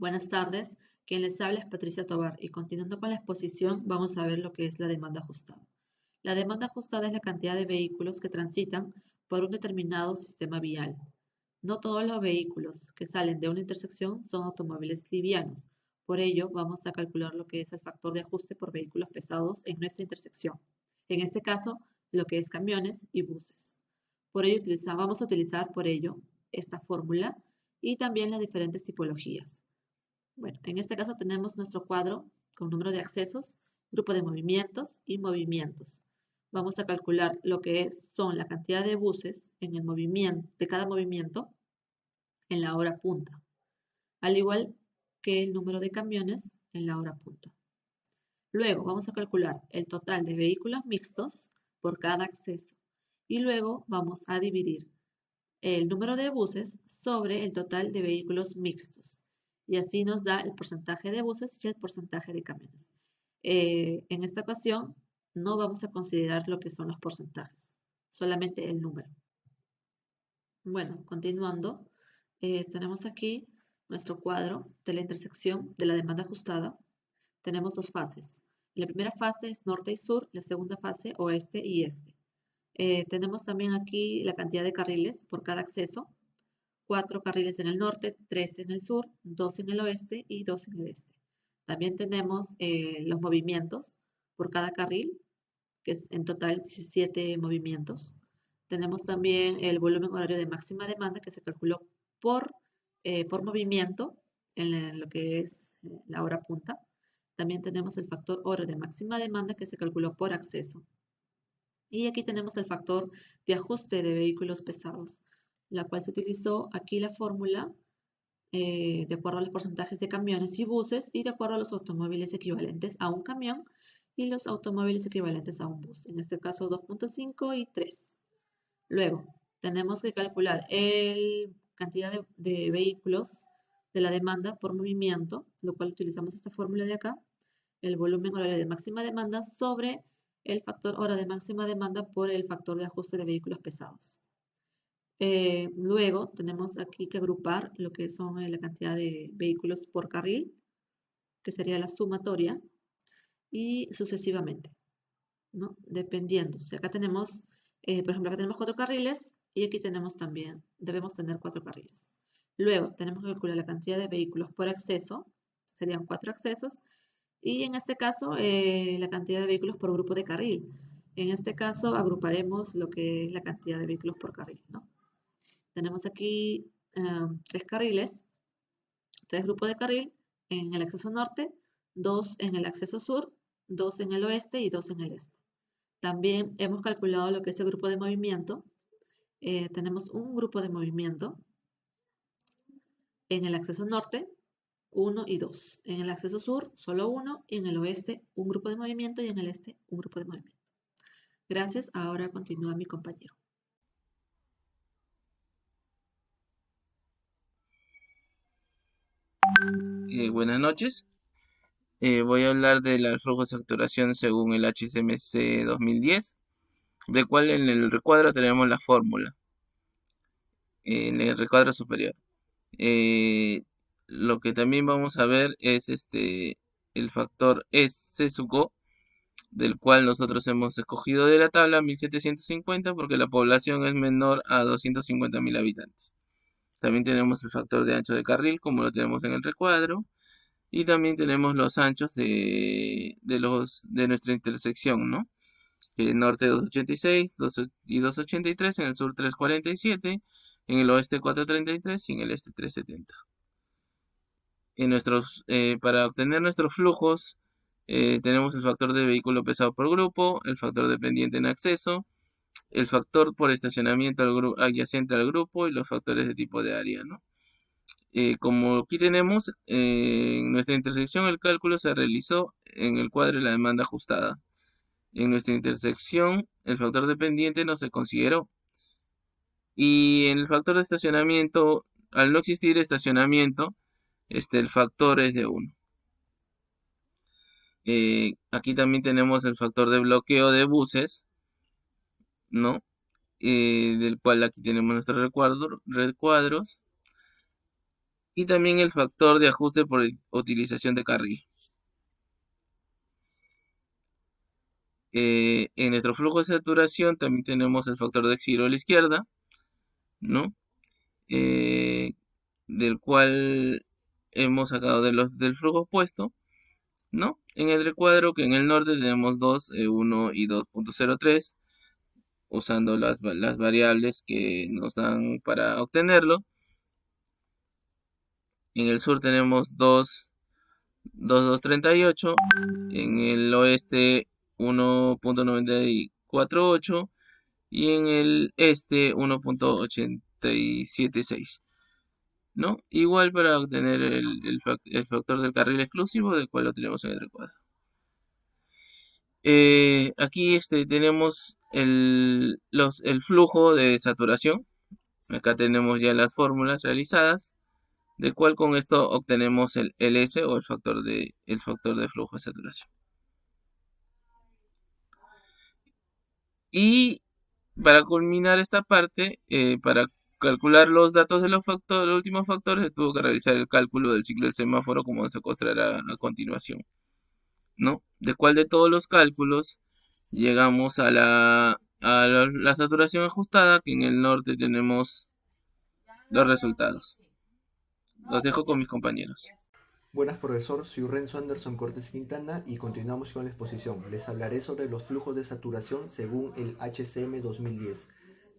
Buenas tardes, quien les habla es Patricia Tovar y continuando con la exposición vamos a ver lo que es la demanda ajustada. La demanda ajustada es la cantidad de vehículos que transitan por un determinado sistema vial. No todos los vehículos que salen de una intersección son automóviles livianos, por ello vamos a calcular lo que es el factor de ajuste por vehículos pesados en nuestra intersección. En este caso, lo que es camiones y buses. Por ello vamos a utilizar por ello esta fórmula y también las diferentes tipologías. Bueno, en este caso tenemos nuestro cuadro con número de accesos, grupo de movimientos y movimientos. Vamos a calcular lo que son la cantidad de buses en el movimiento, de cada movimiento en la hora punta, al igual que el número de camiones en la hora punta. Luego vamos a calcular el total de vehículos mixtos por cada acceso y luego vamos a dividir el número de buses sobre el total de vehículos mixtos. Y así nos da el porcentaje de buses y el porcentaje de camiones. En esta ocasión no vamos a considerar lo que son los porcentajes, solamente el número. Bueno, continuando, tenemos aquí nuestro cuadro de la intersección de la demanda ajustada. Tenemos dos fases. La primera fase es norte y sur, la segunda fase oeste y este. Tenemos también aquí la cantidad de carriles por cada acceso. 4 carriles en el norte, 3 en el sur, 2 en el oeste y 2 en el este. También tenemos los movimientos por cada carril, que es en total 17 movimientos. Tenemos también el volumen horario de máxima demanda que se calculó por movimiento en lo que es la hora punta. También tenemos el factor hora de máxima demanda que se calculó por acceso. Y aquí tenemos el factor de ajuste de vehículos pesados, la cual se utilizó aquí la fórmula de acuerdo a los porcentajes de camiones y buses y de acuerdo a los automóviles equivalentes a un camión y los automóviles equivalentes a un bus, en este caso 2.5 y 3. Luego, tenemos que calcular la cantidad de vehículos de la demanda por movimiento, lo cual utilizamos esta fórmula de acá, el volumen horario de máxima demanda sobre el factor hora de máxima demanda por el factor de ajuste de vehículos pesados. Luego tenemos aquí que agrupar lo que son la cantidad de vehículos por carril, que sería la sumatoria, y sucesivamente, ¿no? Dependiendo. Si acá tenemos, por ejemplo, acá tenemos 4 carriles y aquí tenemos también, debemos tener 4 carriles. Luego tenemos que calcular la cantidad de vehículos por acceso, serían 4 accesos, y en este caso la cantidad de vehículos por grupo de carril. En este caso agruparemos lo que es la cantidad de vehículos por carril, ¿no? Tenemos aquí 3 carriles, 3 grupos de carril en el acceso norte, 2 en el acceso sur, 2 en el oeste y 2 en el este. También hemos calculado lo que es el grupo de movimiento. Tenemos un grupo de movimiento en el acceso norte, 1 y 2. En el acceso sur, solo 1. Y en el oeste, un grupo de movimiento. Y en el este, un grupo de movimiento. Gracias. Ahora continúa mi compañero. Buenas noches. Voy a hablar del flujo de facturación según el HCMC 2010, de cual en el recuadro tenemos la fórmula, en el recuadro superior. Lo que también vamos a ver es el factor S sub O, del cual nosotros hemos escogido de la tabla 1750 porque la población es menor a 250.000 habitantes. También tenemos el factor de ancho de carril, como lo tenemos en el recuadro. Y también tenemos los anchos de nuestra intersección, ¿no? El norte 286 y 283, en el sur 347, en el oeste 433 y en el este 370. Para obtener nuestros flujos, tenemos el factor de vehículo pesado por grupo, el factor dependiente en acceso, el factor por estacionamiento adyacente al grupo y los factores de tipo de área, ¿no? Como aquí tenemos en nuestra intersección, el cálculo se realizó en el cuadro de la demanda ajustada. En nuestra intersección el factor dependiente no se consideró, y en el factor de estacionamiento, al no existir estacionamiento, el factor es de 1. Aquí también tenemos el factor de bloqueo de buses, ¿no? Del cual aquí tenemos nuestros recuadros. y también el factor de ajuste por utilización de carril. En nuestro flujo de saturación también tenemos el factor de giro a la izquierda, ¿no? Eh, del cual hemos sacado del flujo opuesto, ¿no? En el recuadro que en el norte tenemos 2, 1 y 2.03, usando las variables que nos dan para obtenerlo. En el sur tenemos 2, 2.238, en el oeste 1.948 y en el este 1.876, ¿no? Igual para obtener el factor del carril exclusivo, del cual lo tenemos en el recuadro. Aquí tenemos el flujo de saturación. Acá tenemos ya las fórmulas realizadas, de cual con esto obtenemos el LS o el factor de flujo de saturación. Y para culminar esta parte, para calcular los datos de los últimos factores, tuvo que realizar el cálculo del ciclo del semáforo, como se mostrará a continuación, ¿no? De cuál de todos los cálculos llegamos a la saturación ajustada, que en el norte tenemos los resultados. Los dejo con mis compañeros. Buenas, profesor, soy Renzo Anderson Cortés Quintana y continuamos con la exposición. Les hablaré sobre los flujos de saturación según el HCM 2010.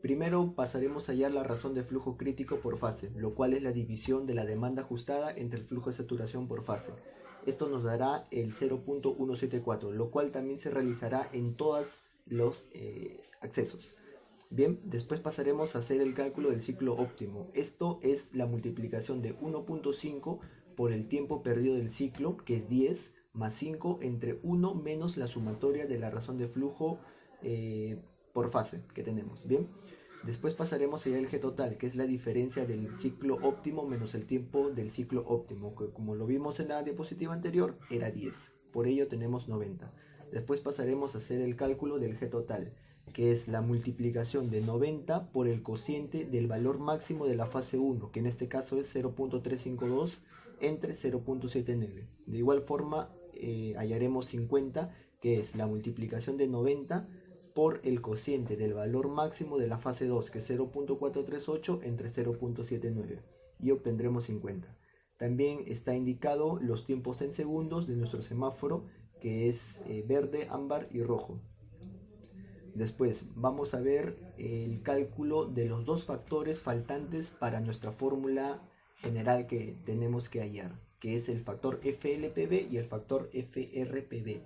Primero pasaremos a hallar la razón de flujo crítico por fase, lo cual es la división de la demanda ajustada entre el flujo de saturación por fase. Esto nos dará el 0.174, lo cual también se realizará en todos los accesos. Bien, después pasaremos a hacer el cálculo del ciclo óptimo. Esto es la multiplicación de 1.5 por el tiempo perdido del ciclo, que es 10, más 5 entre 1 menos la sumatoria de la razón de flujo por fase que tenemos. Bien, después pasaremos a el G total, que es la diferencia del ciclo óptimo menos el tiempo del ciclo óptimo, que como lo vimos en la diapositiva anterior, era 10. Por ello tenemos 90. Después pasaremos a hacer el cálculo del G total, que es la multiplicación de 90 por el cociente del valor máximo de la fase 1, que en este caso es 0.352 entre 0.7 De igual forma, hallaremos 50, que es la multiplicación de 90 por el cociente del valor máximo de la fase 2, que es 0.438 entre 0.79, y obtendremos 50. También está indicado los tiempos en segundos de nuestro semáforo, que es verde, ámbar y rojo. Después vamos a ver el cálculo de los dos factores faltantes para nuestra fórmula general que tenemos que hallar, que es el factor FLPB y el factor FRPB.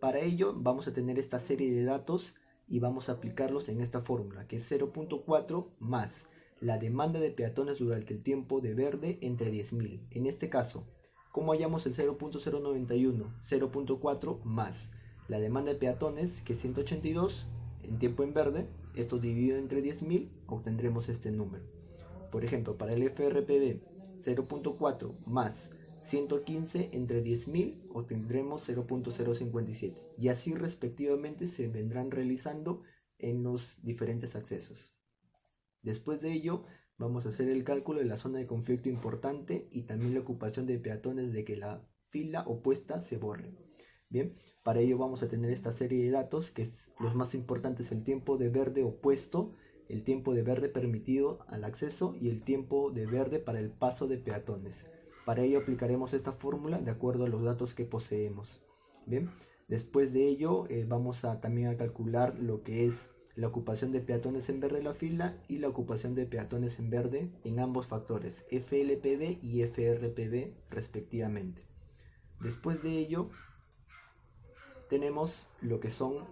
Para ello vamos a tener esta serie de datos y vamos a aplicarlos en esta fórmula, que es 0.4 más la demanda de peatones durante el tiempo de verde entre 10.000. En este caso, ¿cómo hallamos el 0.091? 0.4 más la demanda de peatones, que es 182 en tiempo en verde. Esto dividido entre 10.000 obtendremos este número. Por ejemplo, para el FRPB, 0.4 más 115 entre 10.000 obtendremos 0.057, y así respectivamente se vendrán realizando en los diferentes accesos. Después de ello vamos a hacer el cálculo de la zona de conflicto importante y también la ocupación de peatones de que la fila opuesta se borre. Bien, para ello vamos a tener esta serie de datos, que es los más importantes: el tiempo de verde opuesto, el tiempo de verde permitido al acceso y el tiempo de verde para el paso de peatones. Para ello aplicaremos esta fórmula de acuerdo a los datos que poseemos. Bien, después de ello vamos a también a calcular lo que es la ocupación de peatones en verde de la fila y la ocupación de peatones en verde en ambos factores, FLPB y FRPB respectivamente. Después de ello tenemos lo que son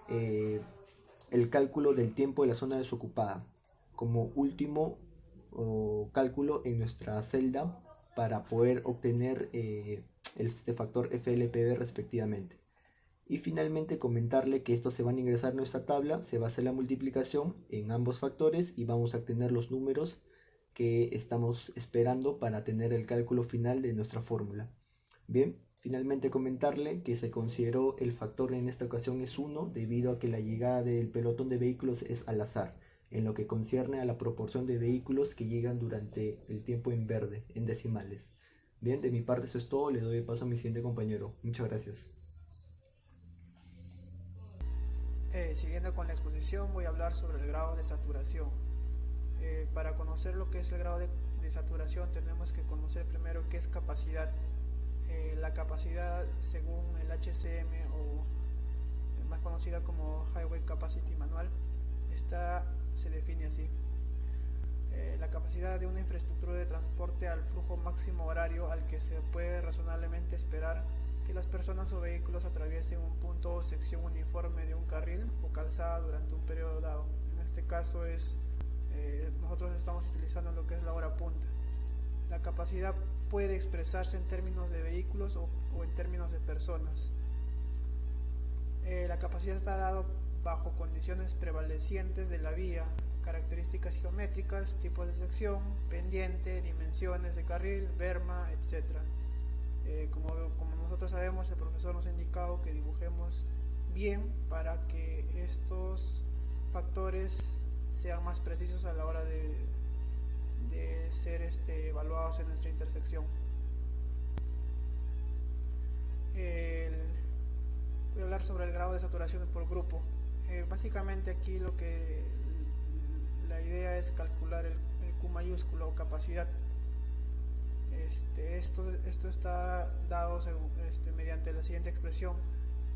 el cálculo del tiempo de la zona desocupada como último cálculo en nuestra celda para poder obtener este factor FLPB respectivamente. Y finalmente comentarle que estos se van a ingresar en nuestra tabla, se va a hacer la multiplicación en ambos factores y vamos a obtener los números que estamos esperando para tener el cálculo final de nuestra fórmula. Bien, finalmente comentarle que se consideró el factor en esta ocasión es 1 debido a que la llegada del pelotón de vehículos es al azar. en lo que concierne a la proporción de vehículos que llegan durante el tiempo en verde, en decimales. Bien, de mi parte eso es todo, le doy paso a mi siguiente compañero. Muchas gracias. Siguiendo con la exposición, voy a hablar sobre el grado de saturación. Para conocer lo que es el grado de saturación tenemos que conocer primero qué es capacidad. La capacidad, según el HCM, o más conocida como Highway Capacity Manual, se define así: la capacidad de una infraestructura de transporte al flujo máximo horario al que se puede razonablemente esperar que las personas o vehículos atraviesen un punto o sección uniforme de un carril o calzada durante un periodo dado. En este caso nosotros estamos utilizando lo que es la hora punta. La capacidad puede expresarse en términos de vehículos o en términos de personas. La capacidad está dada bajo condiciones prevalecientes de la vía, características geométricas, tipos de sección, pendiente, dimensiones de carril, berma, etc. Como nosotros sabemos, el profesor nos ha indicado que dibujemos bien para que estos factores sean más precisos a la hora de ser evaluados en nuestra intersección. Voy a hablar sobre el grado de saturación por grupo. Básicamente aquí la idea es calcular el Q mayúsculo o capacidad. Esto está dado mediante la siguiente expresión,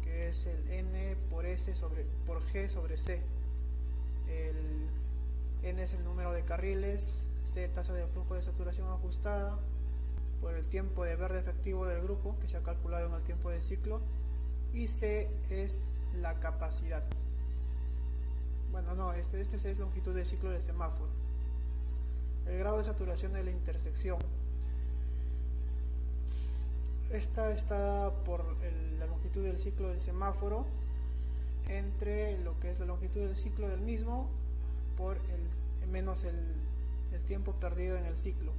que es el N por G sobre C. El N es el número de carriles, C tasa de flujo de saturación ajustada por el tiempo de verde efectivo del grupo, que se ha calculado en el tiempo de ciclo, y C es la capacidad. Bueno, no, este es longitud de ciclo del semáforo. El grado de saturación de la intersección. Esta está por la longitud del ciclo del semáforo entre lo que es la longitud del ciclo del mismo por menos el tiempo perdido en el ciclo.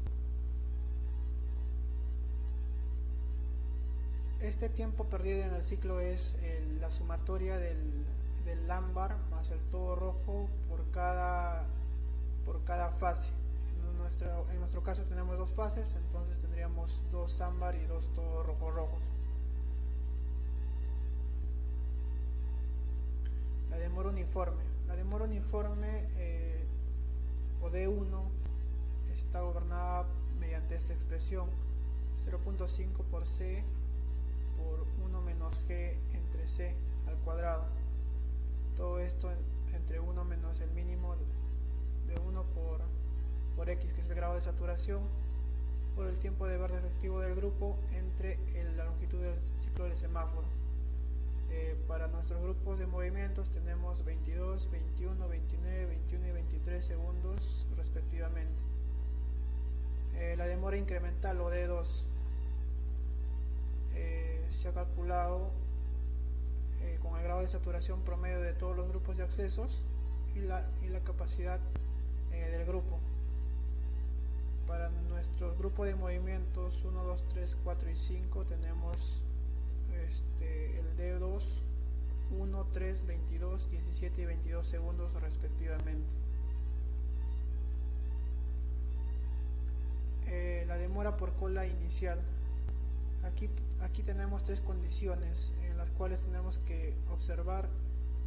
Este tiempo perdido en el ciclo es la sumatoria del ámbar más el todo rojo por cada fase. En nuestro caso tenemos dos fases, entonces tendríamos dos ámbar y dos todo rojos. La demora uniforme. La demora uniforme o D1 está gobernada mediante esta expresión: 0.5 por C por 1 menos G entre C al cuadrado. Todo esto entre 1 menos el mínimo de 1 por X, que es el grado de saturación, por el tiempo de verde efectivo del grupo entre la longitud del ciclo del semáforo. Para nuestros grupos de movimientos tenemos 22, 21, 29, 21 y 23 segundos respectivamente. La demora incremental o D2 se ha calculado con el grado de saturación promedio de todos los grupos de accesos y la capacidad del grupo. Para nuestro grupo de movimientos 1, 2, 3, 4 y 5 tenemos el D2 1, 3, 22, 17 y 22 segundos respectivamente. La demora por cola inicial. Aquí tenemos tres condiciones en las cuales tenemos que observar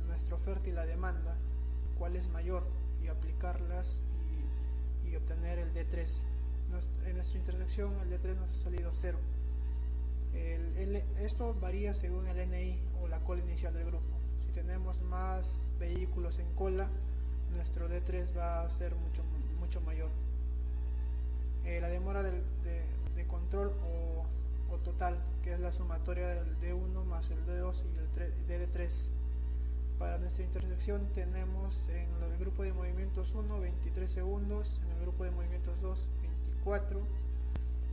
nuestra oferta y la demanda, cuál es mayor, y aplicarlas y obtener el D3. En nuestra intersección el D3 nos ha salido 0. Esto varía según el NI o la cola inicial del grupo. Si tenemos más vehículos en cola, nuestro D3 va a ser mucho mayor. La demora de control o total, que es la sumatoria del D1 más el D2 y el DD3. Para nuestra intersección tenemos en el grupo de movimientos 1 23 segundos, en el grupo de movimientos 2 24,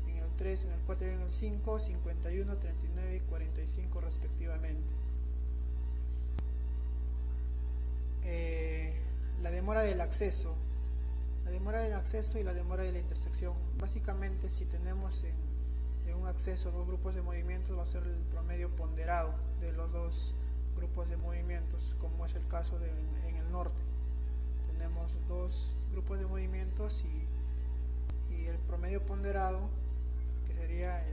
en el 3, en el 4 y en el 5 51, 39 y 45 respectivamente. La demora del acceso. La demora del acceso y la demora de la intersección. Básicamente, si tenemos en un acceso dos grupos de movimientos, va a ser el promedio ponderado de los dos grupos de movimientos, como es el caso en el norte. tenemos dos grupos de movimientos y el promedio ponderado, que sería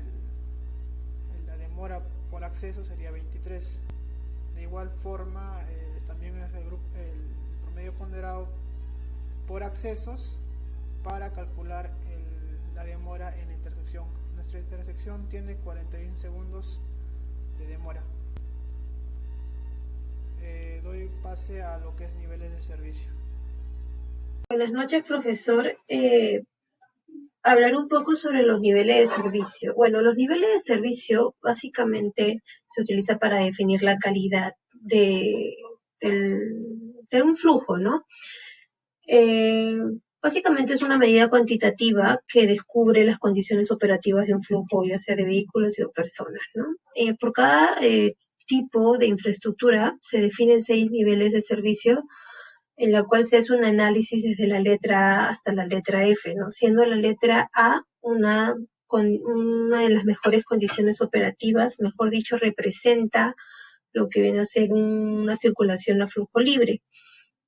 la demora por acceso, sería 23. De igual forma, también es el promedio ponderado por accesos para calcular la demora en la intersección. Nuestra intersección tiene 41 segundos de demora. Doy pase a lo que es niveles de servicio. Buenas noches, profesor. Hablar un poco sobre los niveles de servicio. Bueno, los niveles de servicio básicamente se utiliza para definir la calidad de un flujo, ¿no? Básicamente es una medida cuantitativa que descubre las condiciones operativas de un flujo, ya sea de vehículos o personas, ¿no? Por cada tipo de infraestructura se definen 6 niveles de servicio, en la cual se hace un análisis desde la letra A hasta la letra F, ¿no? Siendo la letra A con una de las mejores condiciones operativas, mejor dicho, representa lo que viene a ser una circulación a flujo libre.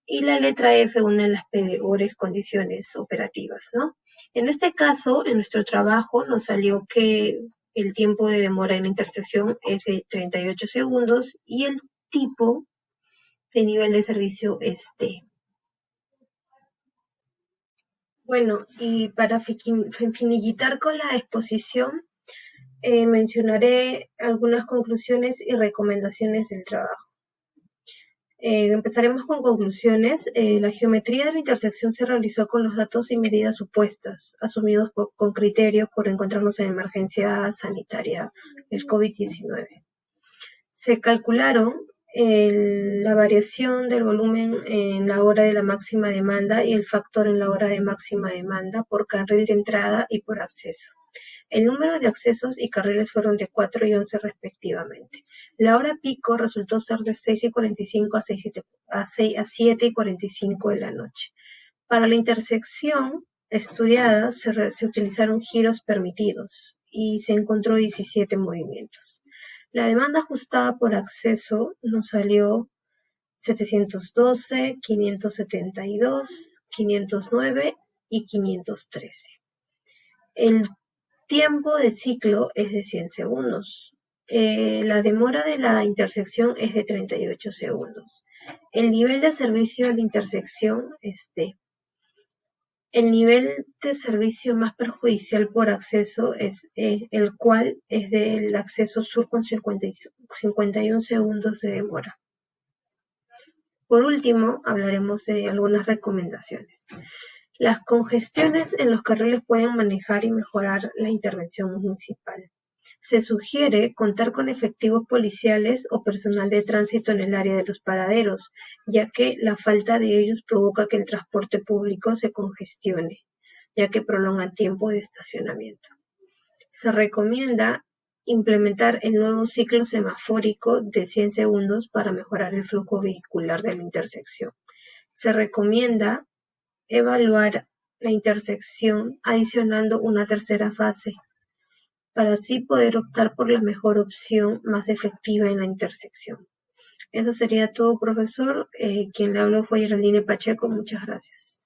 Y la letra F, una de las peores condiciones operativas, ¿no? En este caso, en nuestro trabajo nos salió que el tiempo de demora en la intersección es de 38 segundos y el tipo de nivel de servicio es D. Bueno, y para finiquitar con la exposición, mencionaré algunas conclusiones y recomendaciones del trabajo. Empezaremos con conclusiones. La geometría de la intersección se realizó con los datos y medidas supuestas, asumidos con criterio por encontrarnos en emergencia sanitaria del COVID-19. Se calcularon la variación del volumen en la hora de la máxima demanda y el factor en la hora de máxima demanda por carril de entrada y por acceso. El número de accesos y carriles fueron de 4 y 11 respectivamente. La hora pico resultó ser de 6:45 a 7:45 de la noche. Para la intersección estudiada se utilizaron giros permitidos y se encontró 17 movimientos. La demanda ajustada por acceso nos salió 712, 572, 509 y 513. El tiempo de ciclo es de 100 segundos. La demora de la intersección es de 38 segundos. El nivel de servicio de la intersección es D. El nivel de servicio más perjudicial por acceso es E, el cual es del acceso sur con 51 segundos de demora. Por último, hablaremos de algunas recomendaciones. Las congestiones en los carriles pueden manejar y mejorar la intervención municipal. Se sugiere contar con efectivos policiales o personal de tránsito en el área de los paraderos, ya que la falta de ellos provoca que el transporte público se congestione, ya que prolonga tiempo de estacionamiento. Se recomienda implementar el nuevo ciclo semafórico de 100 segundos para mejorar el flujo vehicular de la intersección. Se recomienda evaluar la intersección adicionando una tercera fase, para así poder optar por la mejor opción más efectiva en la intersección. Eso sería todo, profesor. Quien le habló fue Geraldine Pacheco. Muchas gracias.